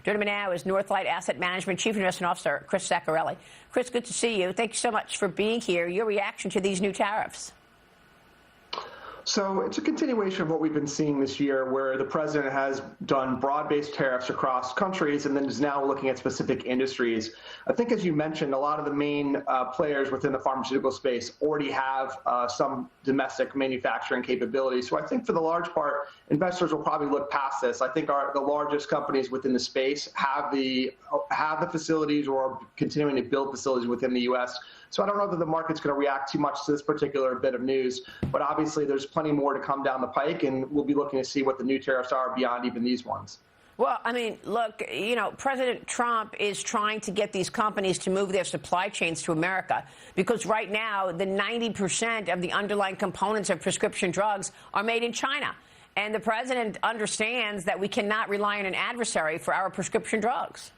Joining me now is Northlight Asset Management Chief Investment Officer Chris Zaccarelli. Chris, good to see you. Thank you so much for being here. Your reaction to these new tariffs? So it's a continuation of what we've been seeing this year, where the president has done broad-based tariffs across countries and then is now looking at specific industries. I think, as you mentioned, a lot of the main players within the pharmaceutical space already have some domestic manufacturing capabilities. So I think for the large part, investors will probably look past this. I think the largest companies within the space have the facilities or are continuing to build facilities within the U.S. So I don't know that the market's going to react too much to this particular bit of news, but obviously there's plenty more to come down the pike, and we'll be looking to see what the new tariffs are beyond even these ones. Well, I mean, look, President Trump is trying to get these companies to move their supply chains to America because right now the 90% of the underlying components of prescription drugs are made in China. And the president understands that we cannot rely on an adversary for our prescription drugs.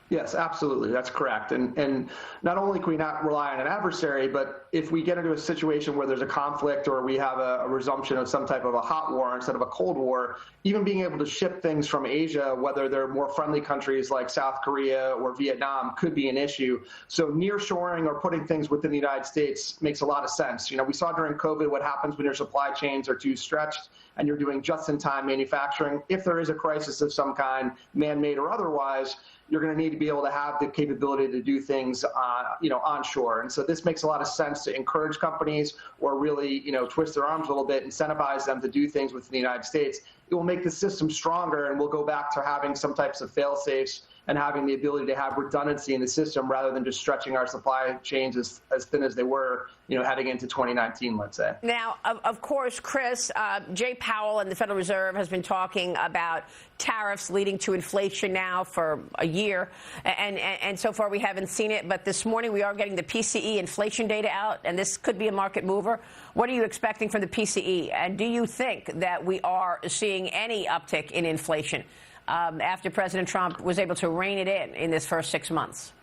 Yes, absolutely. That's correct. And not only can we not rely on an adversary, but if we get into a situation where there's a conflict or we have a resumption of some type of a hot war instead of a cold war, even being able to ship things from Asia, whether they're more friendly countries like South Korea or Vietnam, could be an issue. So nearshoring or putting things within the United States makes a lot of sense. We saw during COVID what happens when your supply chains are too stretched and you're doing just-in-time manufacturing. If there is a crisis of some kind, man-made or otherwise, you're going to need to be able to have the capability to do things, onshore. And so this makes a lot of sense to encourage companies or really, twist their arms a little bit, incentivize them to do things within the United States. It will make the system stronger, and we'll go back to having some types of fail-safes and having the ability to have redundancy in the system rather than just stretching our supply chains as thin as they were, heading into 2019, let's say. Now, of course, Chris, Jay Powell and the Federal Reserve has been talking about tariffs leading to inflation now for a year, and so far we haven't seen it. But this morning we are getting the PCE inflation data out, and this could be a market mover. What are you expecting from the PCE? And do you think that we are seeing any uptick in inflation after President Trump was able to rein it in this first 6 months?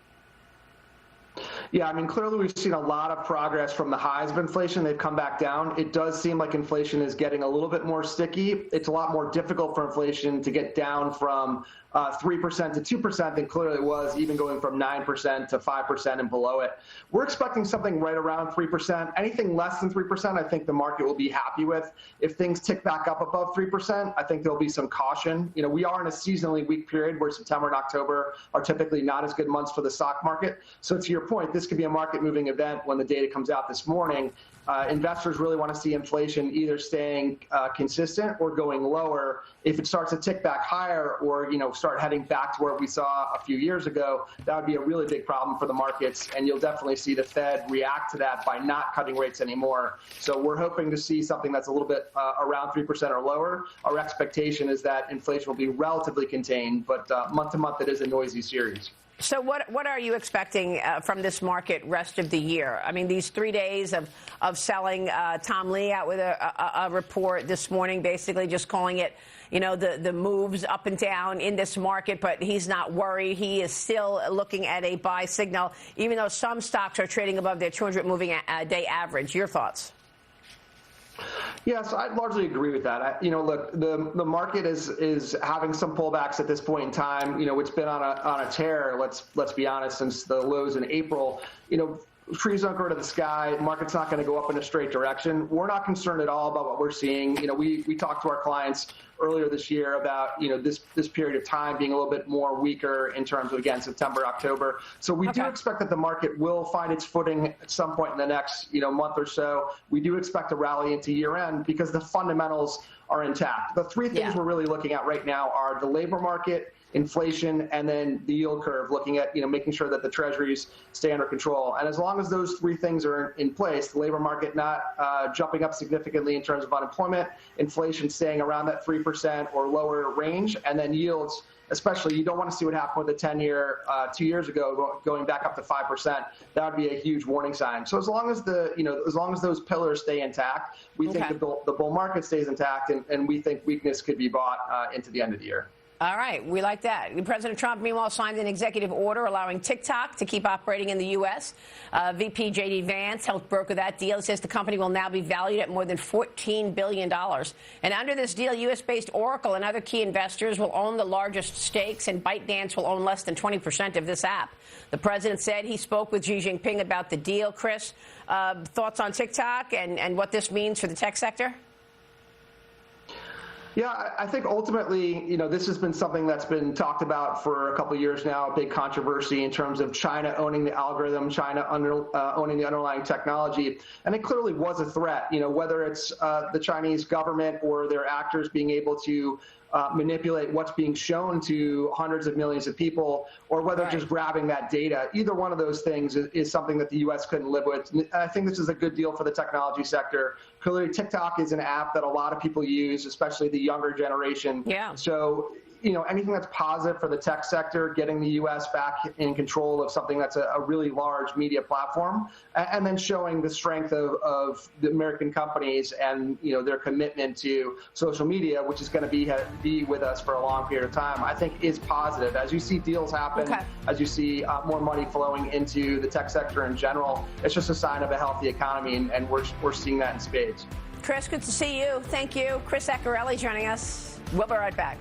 Yeah, I mean, clearly we've seen a lot of progress from the highs of inflation. They've come back down. It does seem like inflation is getting a little bit more sticky. It's a lot more difficult for inflation to get down from 3% to 2% than clearly it was, even going from 9% to 5% and below it. We're expecting something right around 3%. Anything less than 3%, I think the market will be happy with. If things tick back up above 3%, I think there'll be some caution. We are in a seasonally weak period where September and October are typically not as good months for the stock market. So to your point, this could be a market-moving event when the data comes out this morning. Investors really want to see inflation either staying consistent or going lower. If it starts to tick back higher or start heading back to where we saw a few years ago, that would be a really big problem for the markets, and you'll definitely see the Fed react to that by not cutting rates anymore. So we're hoping to see something that's a little bit around 3% or lower. Our expectation is that inflation will be relatively contained, but month to month it is a noisy series. So what are you expecting from this market rest of the year? I mean, these 3 days of selling, Tom Lee out with a report this morning, basically just calling it, the moves up and down in this market, but he's not worried. He is still looking at a buy signal, even though some stocks are trading above their 200 moving day average. Your thoughts? Yes, I largely agree with that. Look, the market is having some pullbacks at this point in time. It's been on a tear. Let's be honest, since the lows in April. Trees don't grow to the sky. Market's not going to go up in a straight direction. We're not concerned at all about what we're seeing. We talked to our clients earlier this year about this period of time being a little bit more weaker in terms of, again, September, October. So we do expect that the market will find its footing at some point in the next month or so. We do expect a rally into year end because the fundamentals are intact. The three things we're really looking at right now are the labor market, inflation, and then the yield curve, looking at making sure that the treasuries stay under control. And as long as those three things are in place, the labor market not jumping up significantly in terms of unemployment, inflation staying around that 3% or lower range, and then yields, especially, you don't want to see what happened with the 10-year 2 years ago going back up to 5%. That would be a huge warning sign. So as long as as long as those pillars stay intact, we think the bull market stays intact, and we think weakness could be bought into the end of the year. All right, we like that. President Trump, meanwhile, signed an executive order allowing TikTok to keep operating in the U.S. VP J.D. Vance helped broker that deal. He says the company will now be valued at more than $14 billion. And under this deal, U.S.-based Oracle and other key investors will own the largest stakes, and ByteDance will own less than 20% of this app. The president said he spoke with Xi Jinping about the deal. Chris, thoughts on TikTok and what this means for the tech sector? Yeah, I think ultimately, this has been something that's been talked about for a couple of years now, a big controversy in terms of China owning the algorithm, China owning the underlying technology. And it clearly was a threat, whether it's the Chinese government or their actors being able to manipulate what's being shown to hundreds of millions of people, or whether just grabbing that data. Either one of those things is something that the U.S. couldn't live with. And I think this is a good deal for the technology sector. Clearly, TikTok is an app that a lot of people use, especially the younger generation. Yeah. So, anything that's positive for the tech sector, getting the U.S. back in control of something that's a really large media platform, and then showing the strength of the American companies and, their commitment to social media, which is going to be with us for a long period of time, I think is positive. As you see deals happen, as you see more money flowing into the tech sector in general, it's just a sign of a healthy economy, and we're seeing that in spades. Chris, good to see you. Thank you. Chris Zaccarelli joining us. We'll be right back.